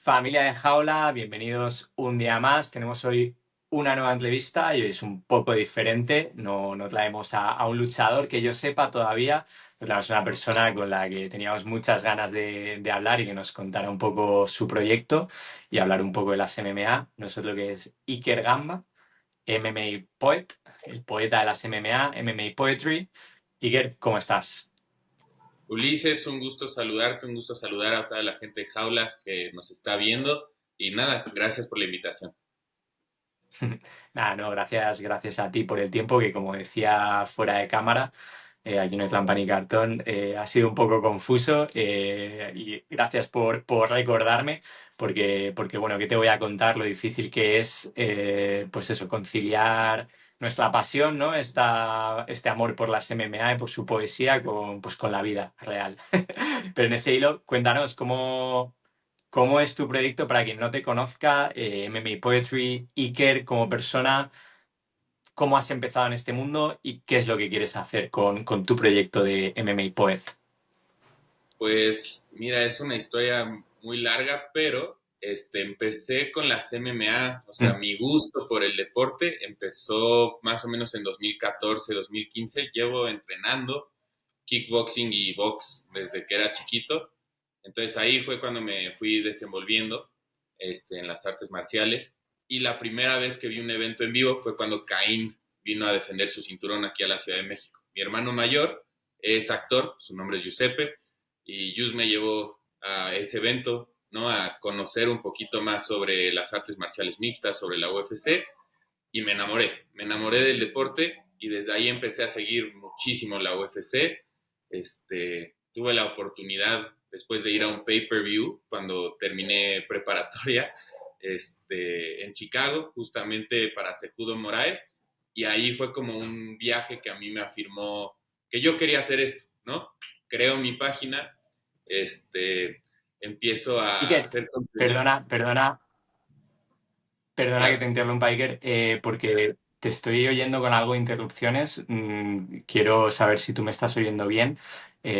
Familia de Jaula, bienvenidos un día más. Tenemos hoy una nueva entrevista y hoy es un poco diferente. No traemos a un luchador que yo sepa todavía. Traemos a una persona con la que teníamos muchas ganas de hablar y que nos contara un poco su proyecto y hablar un poco de las MMA. Nosotros que es Iker Gamba, MMA Poet, el poeta de las MMA, MMA Poetry. Iker, ¿cómo estás? Ulises, un gusto saludarte, un gusto saludar a toda la gente de Jaula que nos está viendo y nada, gracias por la invitación. Nada, no, gracias a ti por el tiempo que, como decía fuera de cámara, aquí no hay trampa ni cartón, ha sido un poco confuso y gracias por recordarme, porque, bueno, ¿qué te voy a contar? Lo difícil que es, pues eso, conciliar nuestra pasión, ¿no? Este amor por las MMA y por su poesía con la vida real. Pero en ese hilo, cuéntanos ¿cómo es tu proyecto para quien no te conozca? MMA Poetry, Iker como persona, ¿cómo has empezado en este mundo y qué es lo que quieres hacer con tu proyecto de MMA Poet? Pues mira, es una historia muy larga, pero empecé con las MMA, o sea, Mm. mi gusto por el deporte empezó más o menos en 2014, 2015. Llevo entrenando kickboxing y box desde que era chiquito. Entonces ahí fue cuando me fui desenvolviendo en las artes marciales. Y la primera vez que vi un evento en vivo fue cuando Caín vino a defender su cinturón aquí a la Ciudad de México. Mi hermano mayor es actor, su nombre es Giuseppe, y Jus me llevó a ese evento, ¿no? A conocer un poquito más sobre las artes marciales mixtas, sobre la UFC, y me enamoré del deporte y desde ahí empecé a seguir muchísimo la UFC. Tuve la oportunidad después de ir a un pay-per-view cuando terminé preparatoria en Chicago, justamente para Cejudo Moraes, y ahí fue como un viaje que a mí me afirmó que yo quería hacer esto, ¿no? Creo mi página, este, empiezo a Iker, hacer contenido. perdona que Claro. te interrumpa, Iker, porque te estoy oyendo con algo de interrupciones. Quiero saber si tú me estás oyendo bien,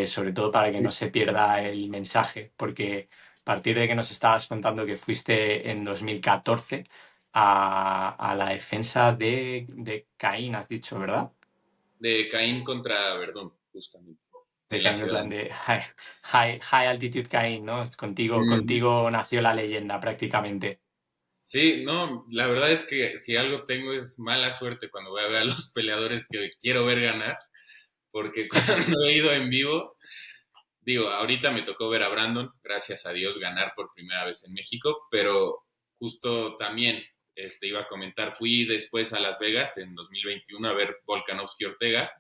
sobre todo para que no se pierda el mensaje, porque a partir de que nos estabas contando que fuiste en 2014 a la defensa de Caín, has dicho, ¿verdad? De Caín contra Verdún, justamente, De en la Caín, en Ciudad de plan México. de high altitude Caín, ¿no? Mm. Contigo nació la leyenda prácticamente. Sí, no, la verdad es que si algo tengo es mala suerte cuando voy a ver a los peleadores que quiero ver ganar, porque cuando he ido en vivo, digo, ahorita me tocó ver a Brandon, gracias a Dios, ganar por primera vez en México, pero justo también te iba a comentar, fui después a Las Vegas en 2021 a ver Volkanovski Ortega,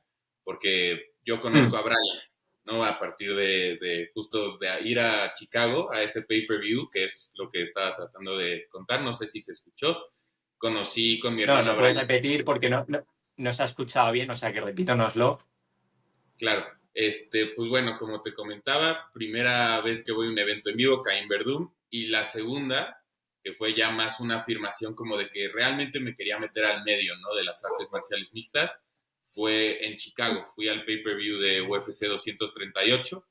porque yo Hmm. conozco a Brian, ¿no? A partir de justo de ir a Chicago, a ese pay-per-view, que es lo que estaba tratando de contar, no sé si se escuchó, conocí con mi No, hermano a no puedes Brian. repetir porque no se ha escuchado bien, o sea que repítonoslo. Claro, pues bueno, como te comentaba, primera vez que voy a un evento en vivo, Caín Verdún, y la segunda, que fue ya más una afirmación como de que realmente me quería meter al medio, ¿no? De las artes marciales mixtas, fue en Chicago. Fui al pay-per-view de UFC 238,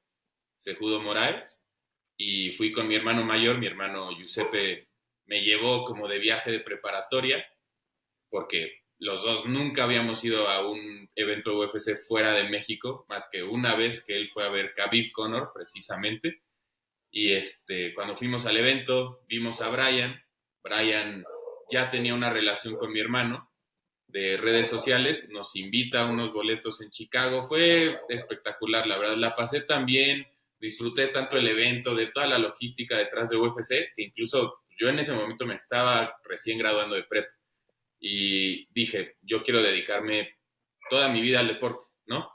Cejudo Moraes, y fui con mi hermano mayor, mi hermano Giuseppe me llevó como de viaje de preparatoria porque los dos nunca habíamos ido a un evento UFC fuera de México, más que una vez que él fue a ver Khabib Conor, precisamente. Y cuando fuimos al evento, vimos a Brian. Brian ya tenía una relación con mi hermano de redes sociales, nos invita a unos boletos en Chicago. Fue espectacular, la verdad, la pasé tan bien, disfruté tanto el evento, de toda la logística detrás de UFC, que incluso yo en ese momento me estaba recién graduando de prep y dije, yo quiero dedicarme toda mi vida al deporte, ¿no?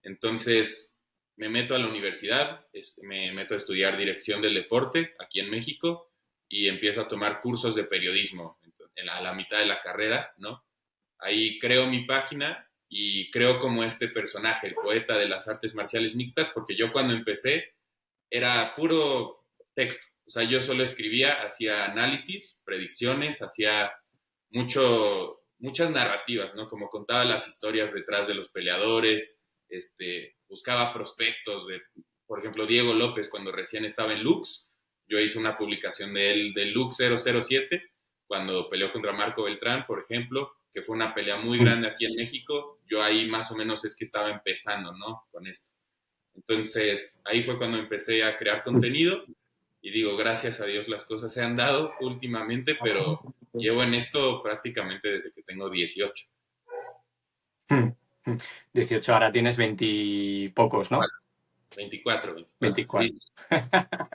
Entonces me meto a la universidad, me meto a estudiar dirección del deporte aquí en México y empiezo a tomar cursos de periodismo a la mitad de la carrera, ¿no? Ahí creo mi página y creo como este personaje, el poeta de las artes marciales mixtas, porque yo cuando empecé era puro texto, o sea, yo solo escribía, hacía análisis, predicciones, hacía muchas narrativas, ¿no? Como contaba las historias detrás de los peleadores, buscaba prospectos de, por ejemplo, Diego López cuando recién estaba en Lux, Yo hice una publicación de él, de Luke 007, cuando peleó contra Marco Beltrán, por ejemplo, que fue una pelea muy grande aquí en México. Yo ahí más o menos es que estaba empezando, ¿no? Con esto. Entonces, ahí fue cuando empecé a crear contenido y digo, gracias a Dios las cosas se han dado últimamente, pero llevo en esto prácticamente desde que tengo 18. 18, ahora tienes 20 y pocos, ¿no? 24, 24, sí. 24.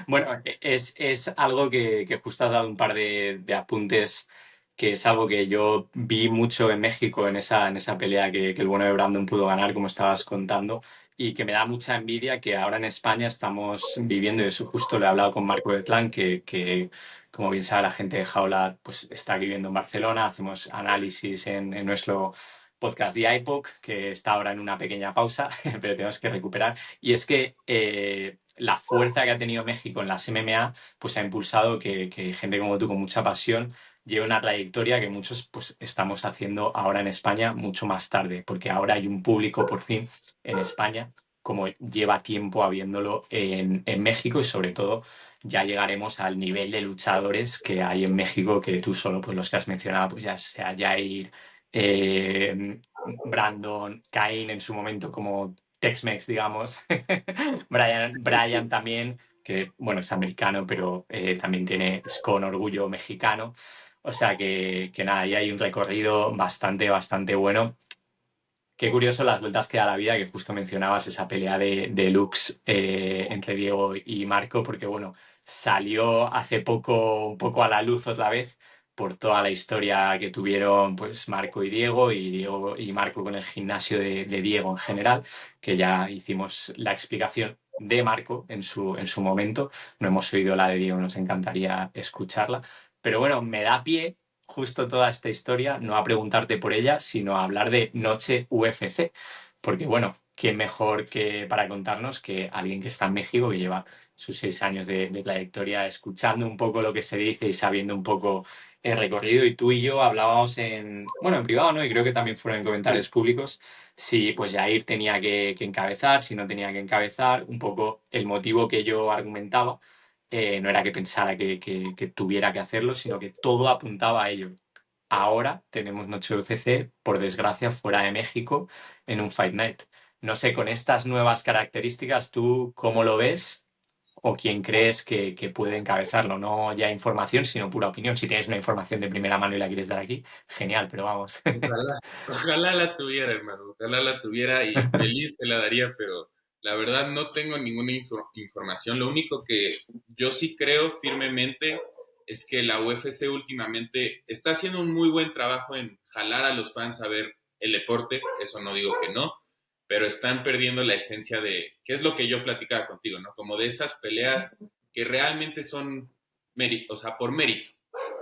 Bueno, es algo que justo has dado un par de apuntes, que es algo que yo vi mucho en México en esa pelea que el bueno de Brandon pudo ganar, como estabas contando, y que me da mucha envidia que ahora en España estamos viviendo, y eso justo lo he hablado con Marco Betlán, que como bien sabe la gente de Jaula, pues está viviendo en Barcelona, hacemos análisis en nuestro podcast de iPod, que está ahora en una pequeña pausa, pero tenemos que recuperar. Y es que la fuerza que ha tenido México en las MMA pues ha impulsado que gente como tú con mucha pasión lleve una trayectoria que muchos pues estamos haciendo ahora en España mucho más tarde, porque ahora hay un público por fin en España como lleva tiempo habiéndolo en México, y sobre todo ya llegaremos al nivel de luchadores que hay en México, que tú solo pues los que has mencionado, pues ya sea Jair, Brandon, Cain en su momento como Tex-Mex, digamos. Brian también, que bueno, es americano, pero también es con orgullo mexicano. O sea que nada, ahí hay un recorrido bastante, bastante bueno. Qué curioso las vueltas que da la vida, que justo mencionabas esa pelea de Lux entre Diego y Marco, porque bueno, salió hace poco un poco a la luz otra vez por toda la historia que tuvieron pues Marco y Diego y Marco con el gimnasio de Diego en general, que ya hicimos la explicación de Marco en su momento. No hemos oído la de Diego, nos encantaría escucharla. Pero bueno, me da pie justo toda esta historia, no a preguntarte por ella, sino a hablar de Noche UFC. Porque bueno, ¿quién mejor que para contarnos que alguien que está en México, que lleva sus 6 años de trayectoria, escuchando un poco lo que se dice y sabiendo un poco el recorrido? Y tú y yo hablábamos bueno, en privado, ¿no? Y creo que también fueron en comentarios públicos, si pues Jair tenía que encabezar, si no tenía que encabezar, un poco el motivo que yo argumentaba. No era que pensara que tuviera que hacerlo, sino que todo apuntaba a ello. Ahora tenemos Noche UFC, por desgracia, fuera de México, en un Fight Night. No sé, con estas nuevas características, ¿tú cómo lo ves? ¿O quién crees que puede encabezarlo? No ya información, sino pura opinión. Si tienes una información de primera mano y la quieres dar aquí, genial, pero vamos. Ojalá, ojalá la tuviera, hermano, ojalá la tuviera y feliz te la daría, pero la verdad no tengo ninguna información. Lo único que yo sí creo firmemente es que la UFC últimamente está haciendo un muy buen trabajo en jalar a los fans a ver el deporte, eso no digo que no, pero están perdiendo la esencia de, que es lo que yo platicaba contigo, ¿no? Como de esas peleas que realmente son mérito, o sea, por mérito,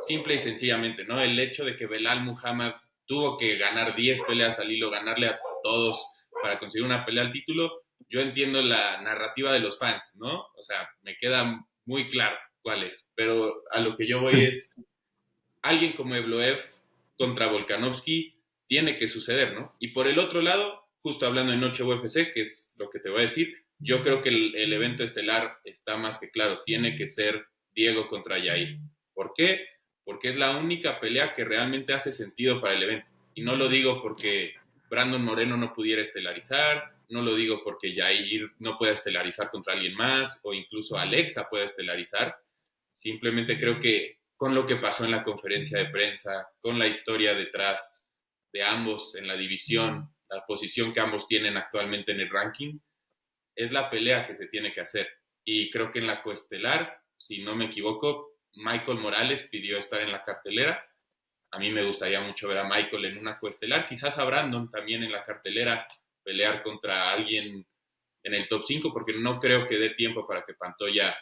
simple y sencillamente, ¿no? El hecho de que Belal Muhammad tuvo que ganar 10 peleas al hilo, ganarle a todos para conseguir una pelea al título, yo entiendo la narrativa de los fans, ¿no? O sea, me queda muy claro cuál es, pero a lo que yo voy es, alguien como Evloev contra Volkanovski tiene que suceder, ¿no? Y por el otro lado, justo hablando de Noche UFC, que es lo que te voy a decir, yo creo que el evento estelar está más que claro, tiene que ser Diego contra Yair. ¿Por qué? Porque es la única pelea que realmente hace sentido para el evento. Y no lo digo porque Brandon Moreno no pudiera estelarizar, no lo digo porque Yair no pueda estelarizar contra alguien más, o incluso Alexa pueda estelarizar. Simplemente creo que con lo que pasó en la conferencia de prensa, con la historia detrás de ambos en la división, la posición que ambos tienen actualmente en el ranking, es la pelea que se tiene que hacer. Y creo que en la coestelar, si no me equivoco, Michael Morales pidió estar en la cartelera. A mí me gustaría mucho ver a Michael en una coestelar, quizás a Brandon también en la cartelera, pelear contra alguien en el top 5 porque no creo que dé tiempo para que Pantoya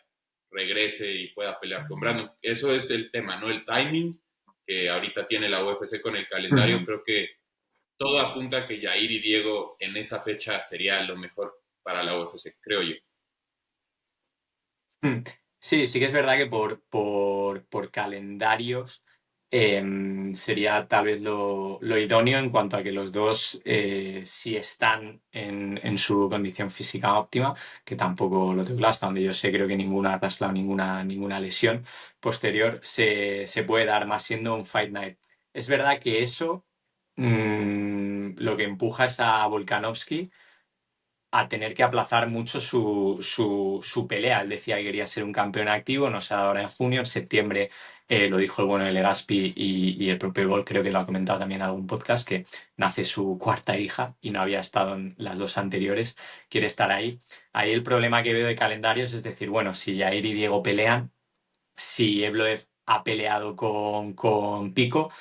regrese y pueda pelear con Brandon. Eso es el tema, ¿no? El timing que ahorita tiene la UFC con el calendario. Creo que todo apunta a que Jair y Diego en esa fecha sería lo mejor para la UFC, creo yo. Sí, sí que es verdad que por calendarios sería tal vez lo idóneo en cuanto a que los dos si están en su condición física óptima, que tampoco lo tengo claro, hasta donde yo sé, creo que ninguna ha ninguna lesión posterior, se puede dar más siendo un Fight Night. Es verdad que eso lo que empuja es a Volkanovski a tener que aplazar mucho su pelea. Él decía que quería ser un campeón activo, no sé, ahora en junio, en septiembre lo dijo el bueno de Legaspi y el propio Gol, creo que lo ha comentado también en algún podcast, que nace su cuarta hija y no había estado en las dos anteriores, quiere estar ahí. Ahí el problema que veo de calendarios es decir, bueno, si Jair y Diego pelean, si Evloev ha peleado con Pico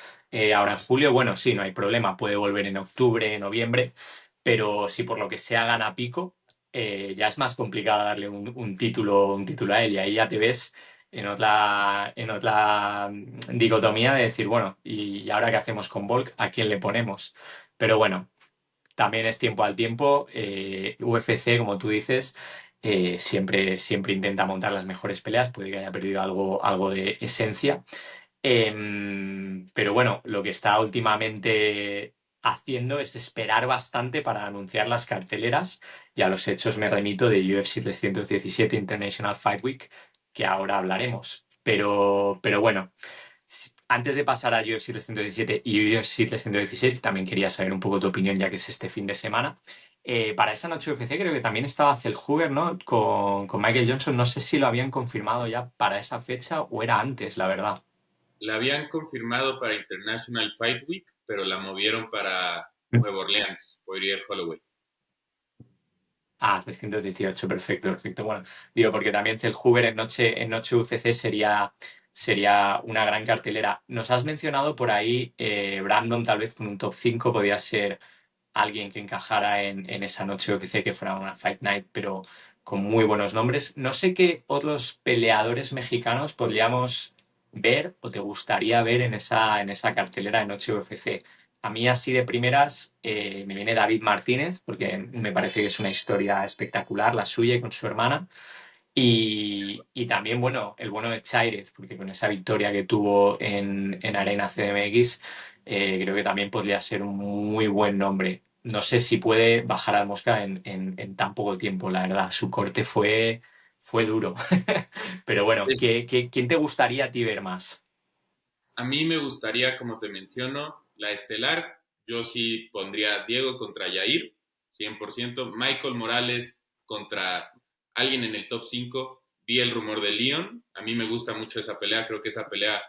ahora en julio, bueno, sí, no hay problema, puede volver en octubre, noviembre, pero si por lo que sea gana Pico, ya es más complicado darle un título a él y ahí ya te ves en otra dicotomía de decir, bueno, ¿y ahora qué hacemos con Volk? ¿A quién le ponemos? Pero bueno, también es tiempo al tiempo. UFC, como tú dices, siempre intenta montar las mejores peleas, puede que haya perdido algo de esencia. Pero bueno, lo que está últimamente haciendo es esperar bastante para anunciar las carteleras y a los hechos me remito de UFC 317 International Fight Week, que ahora hablaremos. Pero bueno, antes de pasar a UFC 317 y UFC 316, que también quería saber un poco tu opinión ya que es este fin de semana. Para esa noche UFC creo que también estaba Cel Hoover, ¿no? Con Michael Johnson. No sé si lo habían confirmado ya para esa fecha o era antes, la verdad. La habían confirmado para International Fight Week, pero la movieron para Nueva Orleans, Poirier Holloway. Ah, 318, perfecto, perfecto. Bueno, digo, porque también el Hoover en noche UFC sería una gran cartelera. Nos has mencionado por ahí, Brandon, tal vez con un top 5 podía ser alguien que encajara en esa noche UFC, que fuera una Fight Night, pero con muy buenos nombres. No sé qué otros peleadores mexicanos podríamos ver o te gustaría ver en esa cartelera de noche UFC. A mí así de primeras me viene David Martínez, porque me parece que es una historia espectacular, la suya y con su hermana. Y también, bueno, el bueno de Chairez, porque con esa victoria que tuvo en Arena CDMX, creo que también podría ser un muy buen nombre. No sé si puede bajar al Mosca en tan poco tiempo, la verdad. Su corte fue duro. Pero bueno, Es- ¿quién te gustaría a ti ver más? a mí me gustaría, como te menciono, la estelar. Yo sí pondría Diego contra Yair, 100%. Michael Morales contra alguien en el top 5. Vi el rumor de Leon. A mí me gusta mucho esa pelea. Creo que esa pelea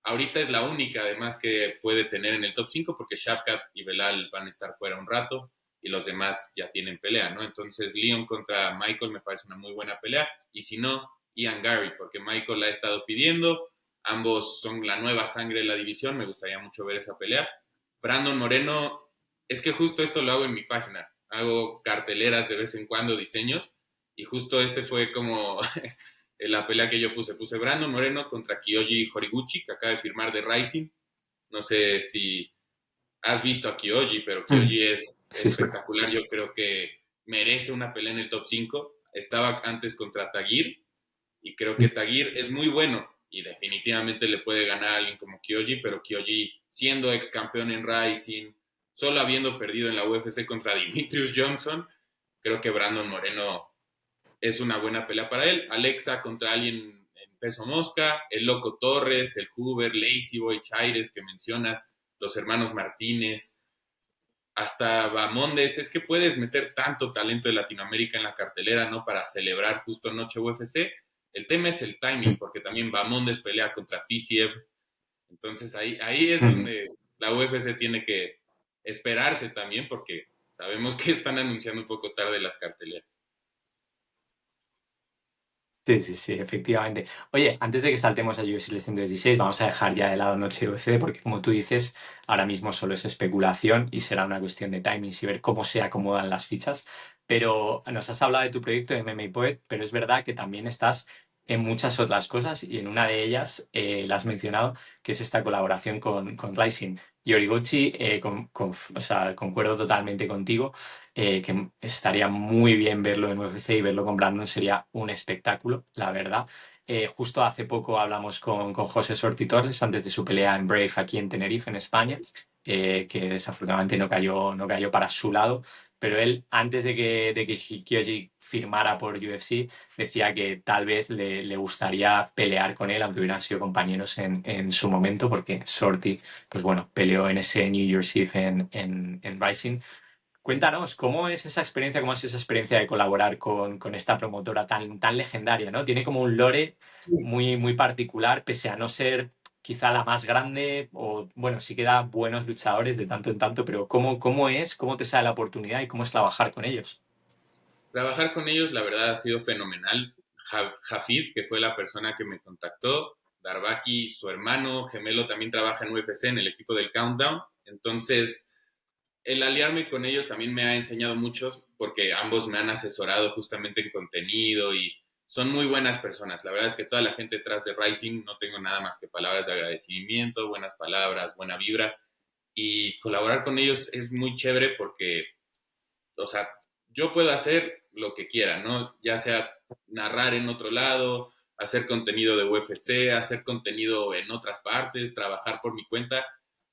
ahorita es la única, además, que puede tener en el top 5 porque Shavkat y Belal van a estar fuera un rato y los demás ya tienen pelea, ¿no? Entonces, Leon contra Michael me parece una muy buena pelea. Y si no, Ian Gary, porque Michael la ha estado pidiendo. Ambos son la nueva sangre de la división. Me gustaría mucho ver esa pelea. Brandon Moreno, es que justo esto lo hago en mi página. Hago carteleras de vez en cuando, diseños. Y justo este fue como la pelea que yo puse Brandon Moreno contra Kyoji Horiguchi, que acaba de firmar de Rising. No sé si has visto a Kyoji, pero Mm, Kyoji es sí, sí. espectacular. Yo creo que merece una pelea en el top 5. Estaba antes contra Tagir y creo que Tagir es muy bueno y definitivamente le puede ganar a alguien como Kyoji, pero Kyoji siendo ex campeón en Rising, solo habiendo perdido en la UFC contra Dimitrius Johnson, creo que Brandon Moreno es una buena pelea para él. Alexa contra alguien en peso mosca, el Loco Torres, el Hoover, Lazy Boy, Chaires que mencionas, los hermanos Martínez, hasta Bamondes. Es que puedes meter tanto talento de Latinoamérica en la cartelera, ¿no? Para celebrar justo Noche UFC. El tema es el timing, porque también Bamondes pelea contra Fisiev. Entonces ahí es Mm. donde la UFC tiene que esperarse también, porque sabemos que están anunciando un poco tarde las carteleras. Sí, sí, sí, efectivamente. Oye, antes de que saltemos a UFC 116, vamos a dejar ya de lado Noche UFC, porque como tú dices, ahora mismo solo es especulación y será una cuestión de timing y ver cómo se acomodan las fichas. Pero nos has hablado de tu proyecto de MMA Poet, pero es verdad que también estás en muchas otras cosas y en una de ellas la has mencionado, que es esta colaboración con Rising. Y Origuchi, o sea, concuerdo totalmente contigo que estaría muy bien verlo en UFC y verlo con Brandon sería un espectáculo, la verdad. Justo hace poco hablamos con José Sorti Torres antes de su pelea en Brave aquí en Tenerife, en España, que desafortunadamente no cayó para su lado, pero él, antes de que Kyoji firmara por UFC, decía que tal vez le gustaría pelear con él, aunque hubieran sido compañeros en su momento, porque Sorti, pues bueno, peleó en ese New Year's Eve en Rising. Cuéntanos, ¿cómo es esa experiencia, cómo ha sido esa experiencia de colaborar con esta promotora tan legendaria, ¿no? Tiene como un lore muy, muy particular, pese a no ser quizá la más grande, o bueno, sí que da buenos luchadores de tanto en tanto, pero ¿cómo te sale la oportunidad y cómo es trabajar con ellos? Trabajar con ellos, la verdad, ha sido fenomenal. Jafid, que fue la persona que me contactó, Darbaki, su hermano gemelo, también trabaja en UFC, en el equipo del Countdown. Entonces, el aliarme con ellos también me ha enseñado mucho porque ambos me han asesorado justamente en contenido y son muy buenas personas. La verdad es que toda la gente detrás de Rising no tengo nada más que palabras de agradecimiento, buenas palabras, buena vibra y colaborar con ellos es muy chévere porque, o sea, yo puedo hacer lo que quiera, ¿no? Ya sea narrar en otro lado, hacer contenido de UFC, hacer contenido en otras partes, trabajar por mi cuenta.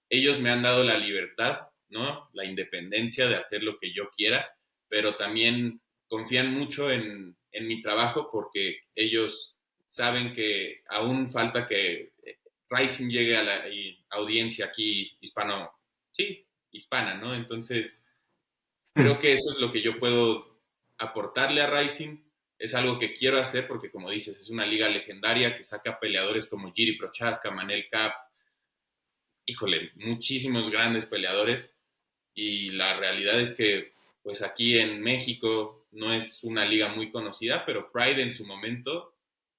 Ellos me han dado la libertad, ¿no? La independencia de hacer lo que yo quiera, pero también confían mucho en mi trabajo porque ellos saben que aún falta que Rising llegue a la audiencia aquí sí, hispana, ¿no? Entonces, Hmm. creo que eso es lo que yo puedo aportarle a Rising. Es algo que quiero hacer porque, como dices, es una liga legendaria que saca peleadores como Jiri Prochaska, Manel Cap, híjole, muchísimos grandes peleadores. Y la realidad es que, pues aquí en México no es una liga muy conocida, pero Pride en su momento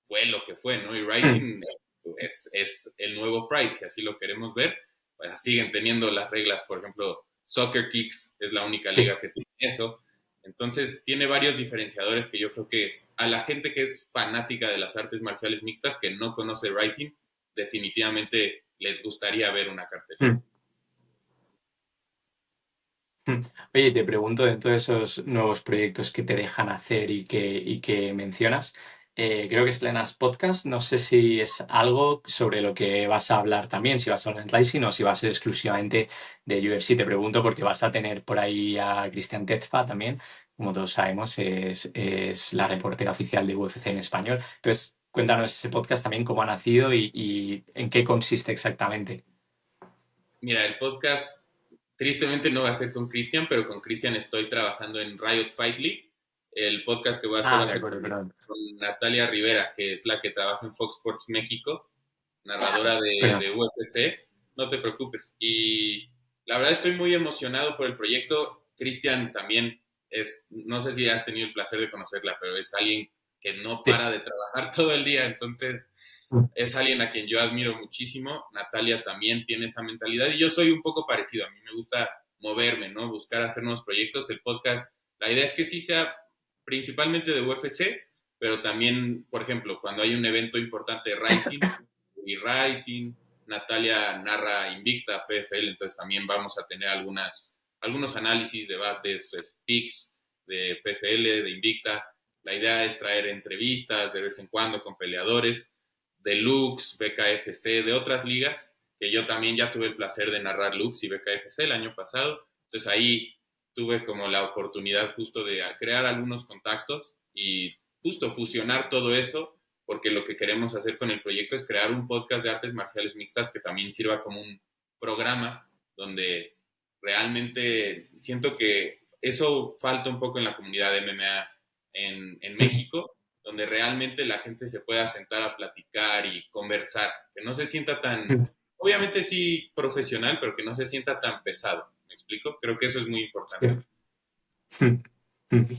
fue lo que fue, ¿no? Y Hmm. Rising es el nuevo Pride, si así lo queremos ver. Pues siguen teniendo las reglas, por ejemplo, Soccer Kicks es la única Sí. liga que tiene eso. Entonces, tiene varios diferenciadores que yo creo que a la gente que es fanática de las artes marciales mixtas, que no conoce Rising, definitivamente les gustaría ver una cartelera. Hmm. Hmm. Oye, te pregunto, dentro de esos nuevos proyectos que te dejan hacer y que mencionas, creo que es Lena's Podcast. No sé si es algo sobre lo que vas a hablar también, si vas a hablar en Rising o si va a ser exclusivamente de UFC. Te pregunto porque vas a tener por ahí a Cristian Tezpa también. Como todos sabemos, es la reportera oficial de UFC en español. Entonces, cuéntanos ese podcast también, cómo ha nacido y en qué consiste exactamente. Mira, el podcast tristemente no va a ser con Cristian, pero con Cristian estoy trabajando en Riot Fight League. El podcast que voy a hacer va Ah, a de ser acuerdo, perdón. con Natalia Rivera, que es la que trabaja en Fox Sports México, narradora Perdón. de UFC. No te preocupes. Y la verdad estoy muy emocionado por el proyecto. Cristian también no sé si has tenido el placer de conocerla, pero es alguien que no Sí. para de trabajar todo el día. Entonces, es alguien a quien yo admiro muchísimo. Natalia también tiene esa mentalidad y yo soy un poco parecido. A mí me gusta moverme, ¿no? Buscar hacer nuevos proyectos. El podcast, la idea es que sí sea principalmente de UFC, pero también, por ejemplo, cuando hay un evento importante de Rising, Natalia narra Invicta, PFL, entonces también vamos a tener algunos análisis, debates, picks de PFL, de Invicta. La idea es traer entrevistas de vez en cuando con peleadores de Lux, BKFC, de otras ligas, que yo también ya tuve el placer de narrar Lux y BKFC el año pasado. Entonces ahí tuve como la oportunidad justo de crear algunos contactos y justo fusionar todo eso, porque lo que queremos hacer con el proyecto es crear un podcast de artes marciales mixtas que también sirva como un programa donde realmente siento que eso falta un poco en la comunidad de MMA en México, donde realmente la gente se pueda sentar a platicar y conversar, que no se sienta tan, obviamente sí profesional, pero que no se sienta tan pesado. ¿Me explico? Creo que eso es muy importante.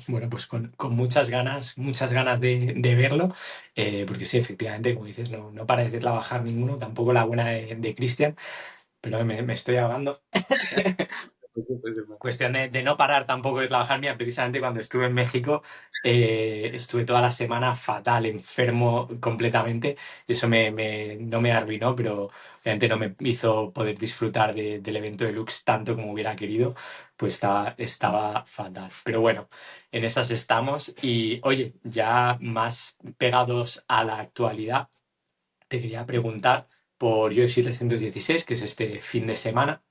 Bueno, pues con muchas ganas de verlo, porque sí, efectivamente, como dices, no pares de trabajar ninguno, tampoco la buena de Cristian, pero me estoy ahogando. preocupes, hermano. Cuestión de no parar tampoco de trabajar. Mira, precisamente cuando estuve en México, estuve toda la semana fatal, enfermo completamente. Eso no me arruinó, pero obviamente no me hizo poder disfrutar del evento de Lux tanto como hubiera querido, pues estaba fatal. Pero bueno, en estas estamos. Y oye, ya más pegados a la actualidad, te quería preguntar por UFC 316, que es este fin de semana.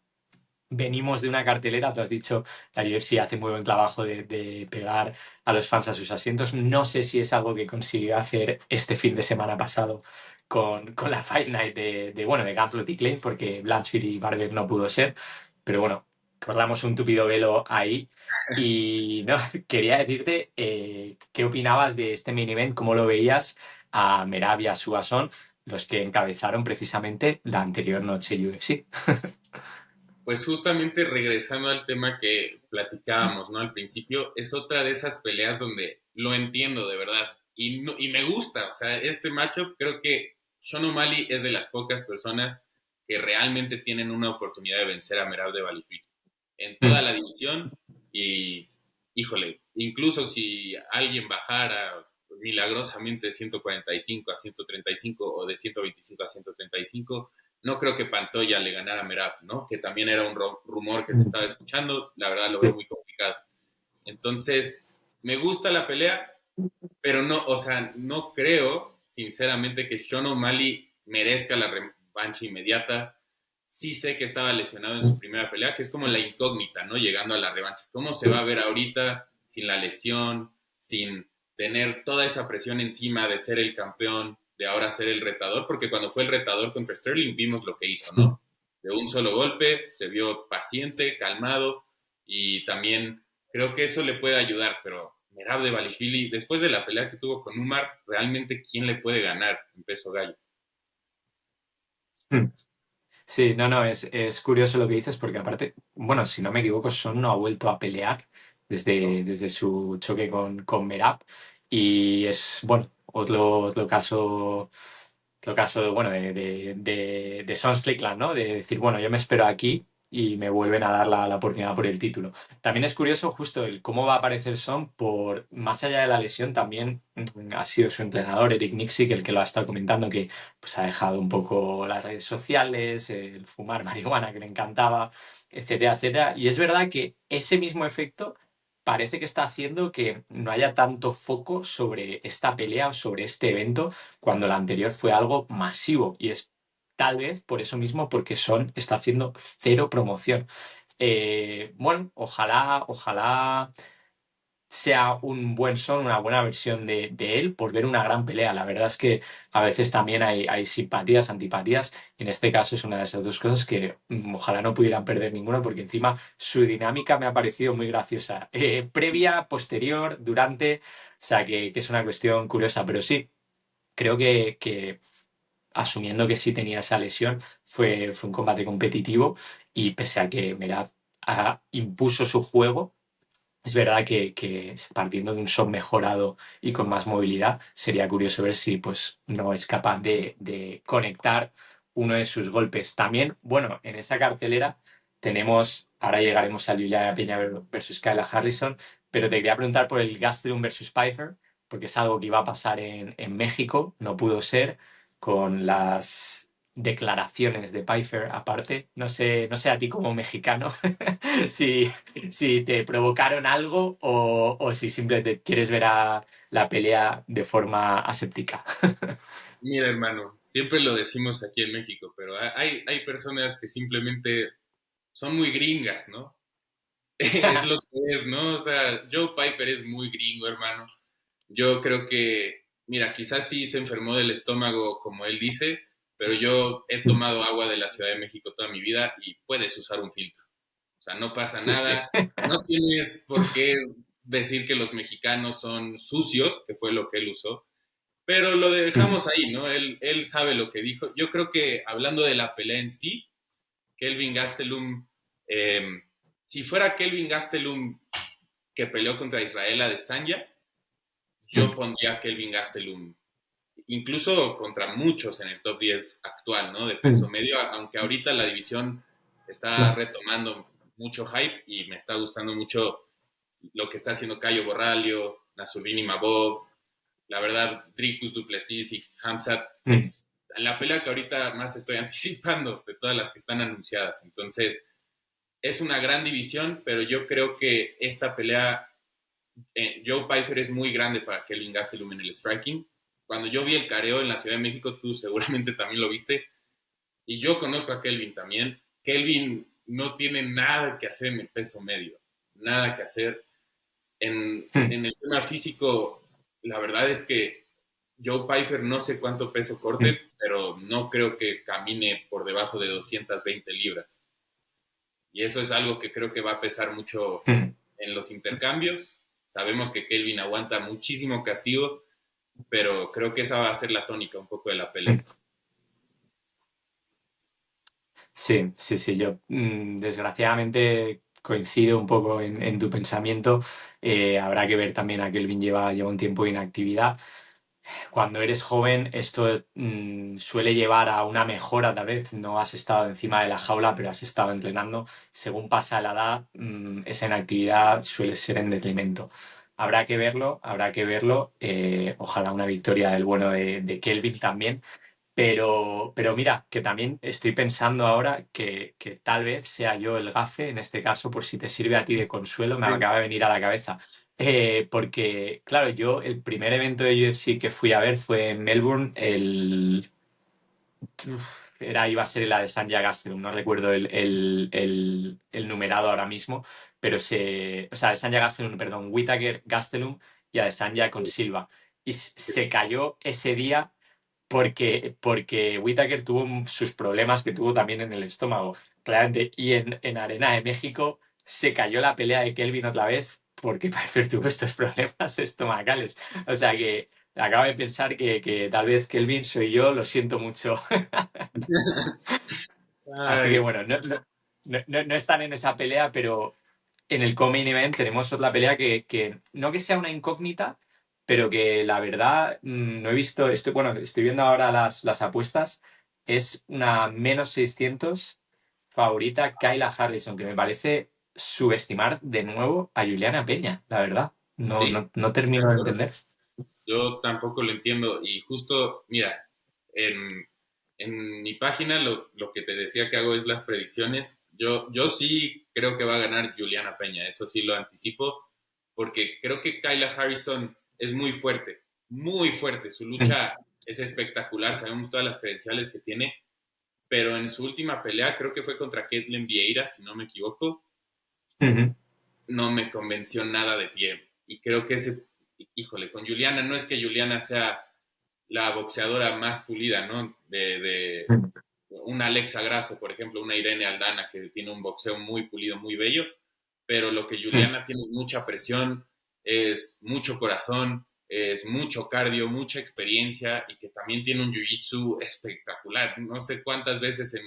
Venimos de una cartelera, tú has dicho, la UFC hace muy buen trabajo de pegar a los fans a sus asientos. No sé si es algo que consiguió hacer este fin de semana pasado con la Fight Night bueno, de Gauntlet y Clay, porque Blanchfield y Barber no pudo ser. Pero bueno, corramos un tupido velo ahí. Y no, quería decirte qué opinabas de este main event, cómo lo veías a Merab y a Suason, los que encabezaron precisamente la anterior noche UFC. Pues justamente regresando al tema que platicábamos, ¿no? Al principio, es otra de esas peleas donde lo entiendo de verdad y, no, y me gusta, o sea, este matchup creo que Sean O'Malley es de las pocas personas que realmente tienen una oportunidad de vencer a Merab de Valley en toda la división y, híjole, incluso si alguien bajara milagrosamente de 145 a 135 o de 125 a 135, no creo que Pantoya le ganara a Merab, ¿no? Que también era un rumor que se estaba escuchando, la verdad lo veo muy complicado. Entonces, me gusta la pelea, pero no, o sea, no creo, sinceramente, que Sean O'Malley merezca la revancha inmediata. Sí sé que estaba lesionado en su primera pelea, que es como la incógnita, ¿no? Llegando a la revancha. ¿Cómo se va a ver ahorita sin la lesión, sin tener toda esa presión encima de ser el campeón, de ahora ser el retador? Porque cuando fue el retador contra Sterling vimos lo que hizo, ¿no? De un solo golpe, se vio paciente, calmado y también creo que eso le puede ayudar, pero Merab de Valishvili, después de la pelea que tuvo con Umar, realmente quién le puede ganar en peso gallo. Sí, no, no, es curioso lo que dices porque aparte, bueno, si no me equivoco, Son no ha vuelto a pelear ¿No? desde su choque con Merab y es, bueno, otro caso, bueno, de Sean Strickland, ¿no? De decir, bueno, yo me espero aquí y me vuelven a dar la oportunidad por el título. También es curioso justo el cómo va a aparecer Son por, más allá de la lesión, también ha sido su entrenador, Eric Nicksick, el que lo ha estado comentando, que pues ha dejado un poco las redes sociales, el fumar marihuana que le encantaba, etcétera, etcétera. Y es verdad que ese mismo efecto parece que está haciendo que no haya tanto foco sobre esta pelea o sobre este evento cuando la anterior fue algo masivo. Y es tal vez por eso mismo, porque Son está haciendo cero promoción. Bueno, ojalá sea un buen Son, una buena versión de él, por ver una gran pelea. La verdad es que a veces también hay simpatías, antipatías. En este caso es una de esas dos cosas que ojalá no pudieran perder ninguno, porque encima su dinámica me ha parecido muy graciosa. Previa, posterior, durante, o sea que es una cuestión curiosa, pero sí, creo que asumiendo que sí tenía esa lesión, fue un combate competitivo y pese a que Merab impuso su juego, es verdad que partiendo de un Son mejorado y con más movilidad, sería curioso ver si pues, no es capaz de conectar uno de sus golpes. También, bueno, en esa cartelera tenemos, ahora llegaremos a Juliana Peña versus Kayla Harrison, pero te quería preguntar por el Gastelum versus Pfeiffer, porque es algo que iba a pasar en México, no pudo ser, con las declaraciones de Pfeiffer aparte. No sé a ti como mexicano si, si te provocaron algo o si simplemente quieres ver a la pelea de forma aséptica. Mira, hermano, siempre lo decimos aquí en México, pero hay personas que simplemente son muy gringas, ¿no? Es lo que es, ¿no? O sea, Joe Piper es muy gringo, hermano. Yo creo que, mira, quizás sí se enfermó del estómago, como él dice, pero yo he tomado agua de la Ciudad de México toda mi vida y puedes usar un filtro. O sea, no pasa Sí, sí. nada. No tienes por qué decir que los mexicanos son sucios, que fue lo que él usó, pero lo dejamos ahí, ¿no? Él sabe lo que dijo. Yo creo que hablando de la pelea en sí, Kelvin Gastelum, eh, si fuera Kelvin Gastelum que peleó contra Israel Adesanya, yo pondría a Kelvin Gastelum incluso contra muchos en el top 10 actual, ¿no? De peso medio, aunque ahorita la división está retomando mucho hype y me está gustando mucho lo que está haciendo Caio Borralho, Nassourdine Imavov, la verdad, Dricus du Plessis y Hamzat Mm, es la pelea que ahorita más estoy anticipando de todas las que están anunciadas. Entonces, es una gran división, pero yo creo que esta pelea, Joe Pyfer es muy grande para Kelvin Gastelum en el striking. Cuando yo vi el careo en la Ciudad de México, tú seguramente también lo viste, y yo conozco a Kelvin también. Kelvin no tiene nada que hacer en el peso medio, nada que hacer. mm, En el tema físico, la verdad es que Joe Pyfer no sé cuánto peso mm, corte, pero no creo que camine por debajo de 220 libras. Y eso es algo que creo que va a pesar mucho mm, en los intercambios. Sabemos que Kelvin aguanta muchísimo castigo, pero creo que esa va a ser la tónica un poco de la pelea. mm. Sí, sí, sí, yo desgraciadamente coincido un poco en tu pensamiento. Habrá que ver también a Kelvin lleva un tiempo de inactividad. Cuando eres joven, esto suele llevar a una mejora, tal vez no has estado encima de la jaula, pero has estado entrenando. Según pasa la edad, esa inactividad suele ser en detrimento. Habrá que verlo, habrá que verlo. Ojalá una victoria del bueno de Kelvin también. Pero mira, que también estoy pensando ahora que tal vez sea yo el gafe, en este caso, por si te sirve a ti de consuelo, me Sí, acaba de venir a la cabeza. Porque, claro, yo el primer evento de UFC que fui a ver fue en Melbourne, iba a ser la de Sanja Gastelum, no recuerdo el numerado ahora mismo, pero o sea, de Sanja Gastelum, perdón, Whittaker Gastelum y a de Sanja con Silva. Y se cayó ese día porque Whittaker tuvo sus problemas que tuvo también en el estómago, claramente. Y en Arena de México se cayó la pelea de Kelvin otra vez porque Pfeiffer tuvo estos problemas estomacales. O sea que acabo de pensar que tal vez Kelvin soy yo, lo siento mucho. Así que ay, bueno, no están en esa pelea, pero en el co-main event tenemos otra pelea que no que sea una incógnita, pero que la verdad no he visto, bueno, estoy viendo ahora las apuestas, es una -600 favorita Kayla Harrison, que me parece subestimar de nuevo a Juliana Peña, la verdad. No, sí, no de termino de acuerdo. entender. Yo tampoco lo entiendo. Y justo, mira, en, en mi página lo que te decía que hago es las predicciones. Yo sí creo que va a ganar Juliana Peña, eso sí lo anticipo, porque creo que Kyla Harrison es muy fuerte, muy fuerte. Su lucha es espectacular, sabemos todas las credenciales que tiene, pero en su última pelea, creo que fue contra Ketlen Vieira, si no me equivoco, Ujú, no me convenció nada de pie. Y creo que híjole, con Juliana, no es que Juliana sea la boxeadora más pulida, ¿no? De ujú, una Alexa Grasso, por ejemplo, una Irene Aldana, que tiene un boxeo muy pulido, muy bello, pero lo que ujú, Juliana tiene es mucha presión, es mucho corazón, es mucho cardio, mucha experiencia y que también tiene un jiu-jitsu espectacular. No sé cuántas veces en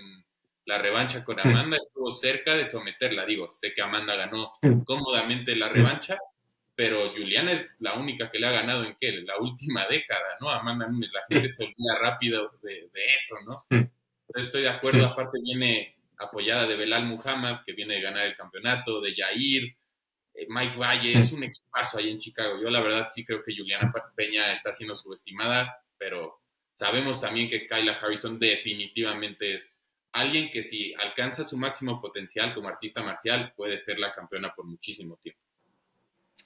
la revancha con Amanda estuvo cerca de someterla. Digo, sé que Amanda ganó ujú, cómodamente la ujú, revancha, pero Juliana es la única que le ha ganado en qué, la última década, ¿no? Amanda Nunes, la gente sí, se olvida rápido de eso, ¿no? ujú, Yo estoy de acuerdo, ujú, aparte viene apoyada de Belal Muhammad, que viene de ganar el campeonato, de Jair, Mike Valle, es un equipazo ahí en Chicago. Yo la verdad sí creo que Juliana Peña está siendo subestimada, pero sabemos también que Kyla Harrison definitivamente es alguien que si alcanza su máximo potencial como artista marcial puede ser la campeona por muchísimo tiempo.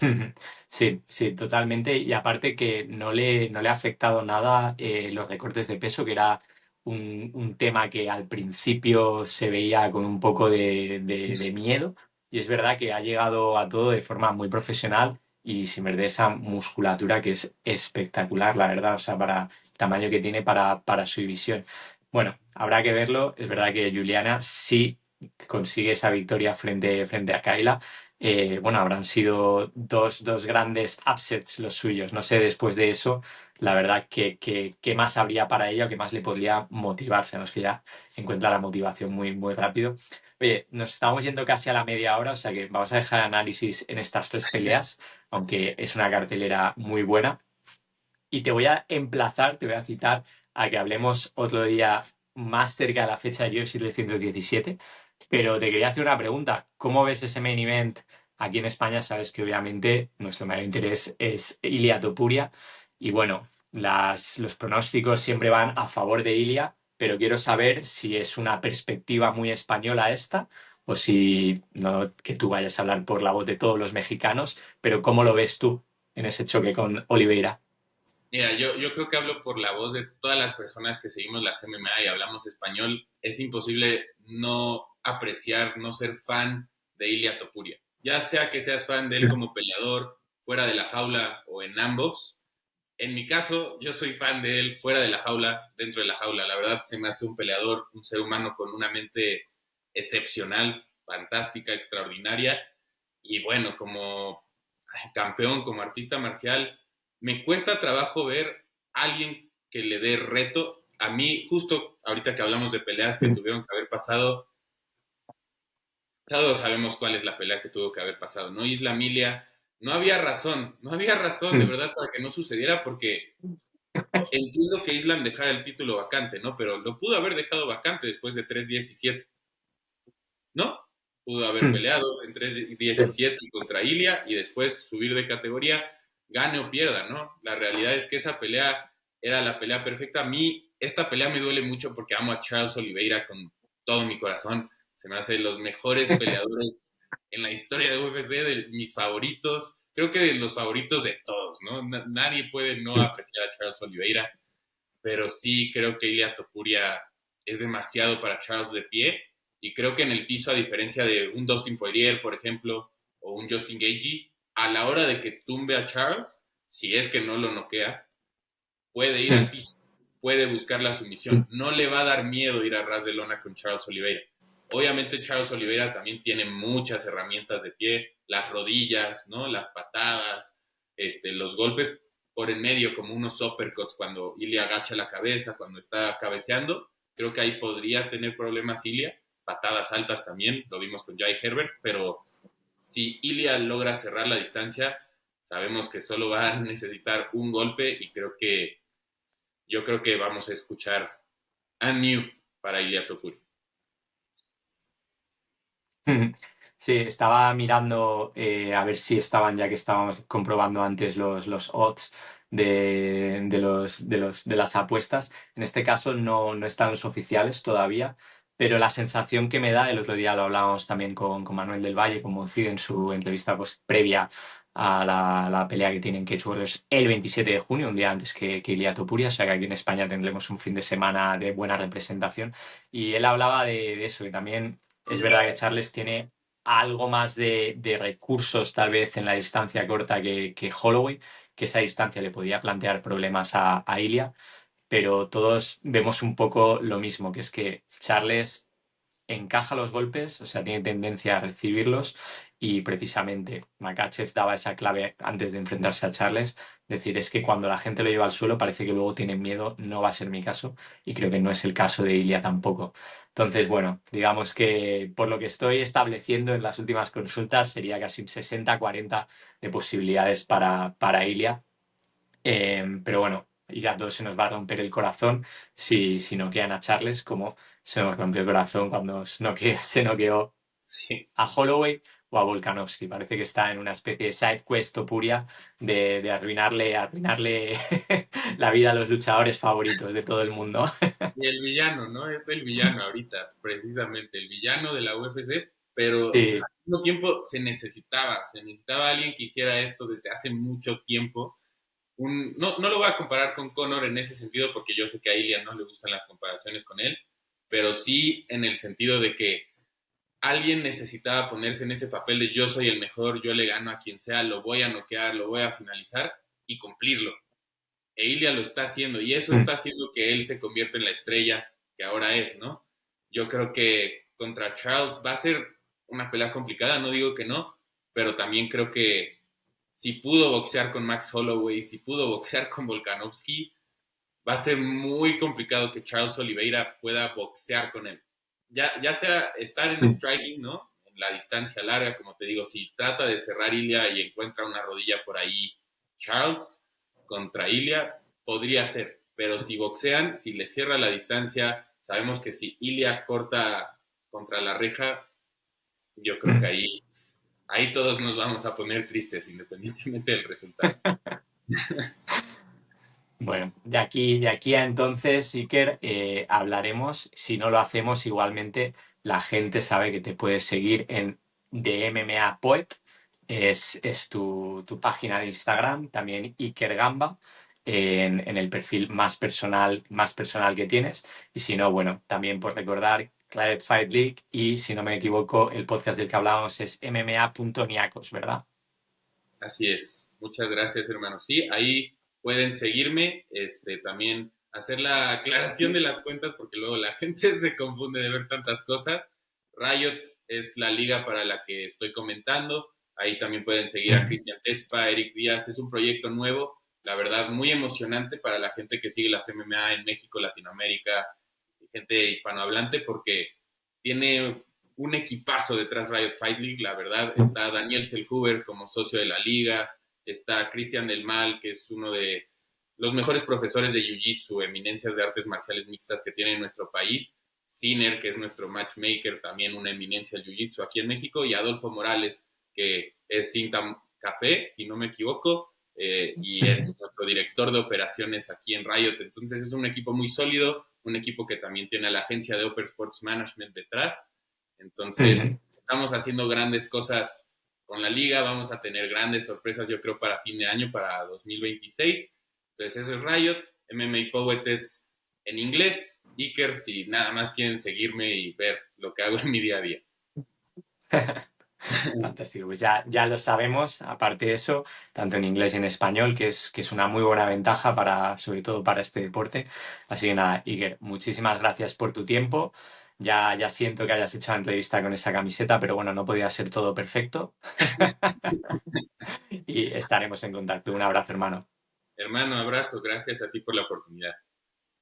ujú. Sí, sí, totalmente. Y aparte que no le ha afectado nada los recortes de peso, que era un tema que al principio se veía con un poco de miedo. Y es verdad que ha llegado a todo de forma muy profesional y sin perder esa musculatura que es espectacular, la verdad. O sea, para el tamaño que tiene para su división. Bueno, habrá que verlo. Es verdad que Juliana sí consigue esa victoria frente a Kayla. Bueno, habrán sido dos grandes upsets los suyos. No sé, después de eso, la verdad, qué más habría para ella o qué más le podría motivarse. No es que ya encuentra la motivación muy, muy rápido. Oye, nos estamos yendo casi a la media hora, o sea que vamos a dejar análisis en estas tres peleas, aunque es una cartelera muy buena. Y te voy a emplazar, te voy a citar a que hablemos otro día más cerca de la fecha de UFC 317, pero te quería hacer una pregunta. ¿Cómo ves ese main event aquí en España? Sabes que obviamente nuestro mayor interés es Ilia Topuria y bueno, los pronósticos siempre van a favor de Ilia, pero quiero saber si es una perspectiva muy española esta o si no que tú vayas a hablar por la voz de todos los mexicanos, pero ¿cómo lo ves tú en ese choque con Oliveira? Mira, yo creo que hablo por la voz de todas las personas que seguimos las MMA y hablamos español. Es imposible no apreciar, no ser fan de Ilia Topuria. Ya sea que seas fan de él como peleador, fuera de la jaula o en ambos. En mi caso, yo soy fan de él fuera de la jaula, dentro de la jaula. La verdad, se me hace un peleador, un ser humano con una mente excepcional, fantástica, extraordinaria. Y bueno, como campeón, como artista marcial, me cuesta trabajo ver a alguien que le dé reto. A mí, justo ahorita que hablamos de peleas que tuvieron que haber pasado, todos sabemos cuál es la pelea que tuvo que haber pasado, ¿no? Isla Milia, no había razón de verdad para que no sucediera porque entiendo que Islam dejara el título vacante, ¿no? Pero lo pudo haber dejado vacante después de 3-17, ¿no? Pudo haber peleado en Sí. 3-17 contra Ilia y después subir de categoría, gane o pierda, ¿no? La realidad es que esa pelea era la pelea perfecta. A mí, esta pelea me duele mucho porque amo a Charles Oliveira con todo mi corazón. Se me hace de los mejores peleadores en la historia de UFC, de mis favoritos. Creo que de los favoritos de todos, ¿no? Nadie puede no apreciar a Charles Oliveira, pero sí creo que Ilia Topuria es demasiado para Charles de pie y creo que en el piso, a diferencia de un Dustin Poirier, por ejemplo, o un Justin Gaethje, a la hora de que tumbe a Charles, si es que no lo noquea, puede ir al piso, puede buscar la sumisión. No le va a dar miedo ir a ras de lona con Charles Oliveira. Obviamente Charles Oliveira también tiene muchas herramientas de pie, las rodillas, ¿no? Las patadas, los golpes por en medio, como unos uppercuts cuando Ilia agacha la cabeza, cuando está cabeceando. Creo que ahí podría tener problemas Ilia. Patadas altas también, lo vimos con Jai Herbert, pero si Ilia logra cerrar la distancia, sabemos que solo va a necesitar un golpe y yo creo que vamos a escuchar a New para Ilia Topuria. Sí, estaba mirando a ver si estaban, ya que estábamos comprobando antes los odds de las apuestas. En este caso no están los oficiales todavía, pero la sensación que me da, el otro día lo hablábamos también con Manuel del Valle, como Cid en su entrevista pues, previa a la pelea que tienen Cage Warriors el 27 de junio, un día antes que Ilia Topuria, o sea que aquí en España tendremos un fin de semana de buena representación. Y él hablaba de eso, que también es verdad que Charles tiene algo más de recursos tal vez en la distancia corta que Holloway, que esa distancia le podía plantear problemas a Ilia, pero todos vemos un poco lo mismo, que es que Charles encaja los golpes, o sea, tiene tendencia a recibirlos y precisamente Makachev daba esa clave antes de enfrentarse a Charles, decir, es que cuando la gente lo lleva al suelo parece que luego tienen miedo, no va a ser mi caso y creo que no es el caso de Ilia tampoco. Entonces, bueno, digamos que por lo que estoy estableciendo en las últimas consultas sería casi un 60-40 de posibilidades para Ilia. Pero bueno, y a todos se nos va a romper el corazón si noquean a Charles, como se nos rompió el corazón cuando se noqueó Sí, a Holloway o a Volkanovski. Parece que está en una especie de side quest Topuria de arruinarle la vida a los luchadores favoritos de todo el mundo. y el villano, ¿no? Es el villano ahorita, precisamente, el villano de la UFC, pero Sí. al mismo tiempo se necesitaba alguien que hiciera esto desde hace mucho tiempo. No lo voy a comparar con Conor en ese sentido, porque yo sé que a Ilian no le gustan las comparaciones con él, pero sí en el sentido de que alguien necesitaba ponerse en ese papel de yo soy el mejor, yo le gano a quien sea, lo voy a noquear, lo voy a finalizar y cumplirlo. E Ilia lo está haciendo y eso está haciendo que él se convierta en la estrella que ahora es, ¿no? Yo creo que contra Charles va a ser una pelea complicada, no digo que no, pero también creo que si pudo boxear con Max Holloway, si pudo boxear con Volkanovski, va a ser muy complicado que Charles Oliveira pueda boxear con él. Ya sea estar en striking, ¿no? En la distancia larga, como te digo, si trata de cerrar Ilia y encuentra una rodilla por ahí, Charles contra Ilia, podría ser. Pero si boxean, si le cierra la distancia, sabemos que si Ilia corta contra la reja, yo creo que ahí todos nos vamos a poner tristes, independientemente del resultado. Bueno, de aquí a entonces, Iker, hablaremos. Si no lo hacemos, igualmente la gente sabe que te puedes seguir en The MMA Poet. Es tu página de Instagram, también Iker Gamba, en el perfil más personal que tienes. Y si no, bueno, también por recordar Claret Fight League y, si no me equivoco, el podcast del que hablábamos es mma.niacos, ¿verdad? Así es. Muchas gracias, hermano. Sí, ahí pueden seguirme, también hacer la aclaración de las cuentas porque luego la gente se confunde de ver tantas cosas. Riot es la liga para la que estoy comentando. Ahí también pueden seguir a Cristian Tetzpa, Eric Díaz. Es un proyecto nuevo, la verdad, muy emocionante para la gente que sigue las MMA en México, Latinoamérica, gente hispanohablante, porque tiene un equipazo detrás de Riot Fight League, la verdad. Está Daniel Selhuber como socio de la liga, está Cristian Del Mal, que es uno de los mejores profesores de Jiu-Jitsu, eminencias de artes marciales mixtas que tiene en nuestro país, Sinner, que es nuestro matchmaker, también una eminencia del Jiu-Jitsu aquí en México, y Adolfo Morales, que es Cinta Café, si no me equivoco, y es nuestro director de operaciones aquí en Riot. Entonces es un equipo muy sólido, un equipo que también tiene a la agencia de Upper Sports Management detrás. Entonces, estamos haciendo grandes cosas con la liga, vamos a tener grandes sorpresas, yo creo, para fin de año, para 2026. Entonces, eso es Riot, MMA Poet es en inglés, Iker, si nada más quieren seguirme y ver lo que hago en mi día a día. Fantástico, pues ya lo sabemos, aparte de eso, tanto en inglés y en español, que es una muy buena ventaja para, sobre todo para este deporte. Así que nada, Iker, muchísimas gracias por tu tiempo. Ya siento que hayas hecho la entrevista con esa camiseta, pero bueno, no podía ser todo perfecto. Y estaremos en contacto. Un abrazo, hermano. Hermano, abrazo, gracias a ti por la oportunidad.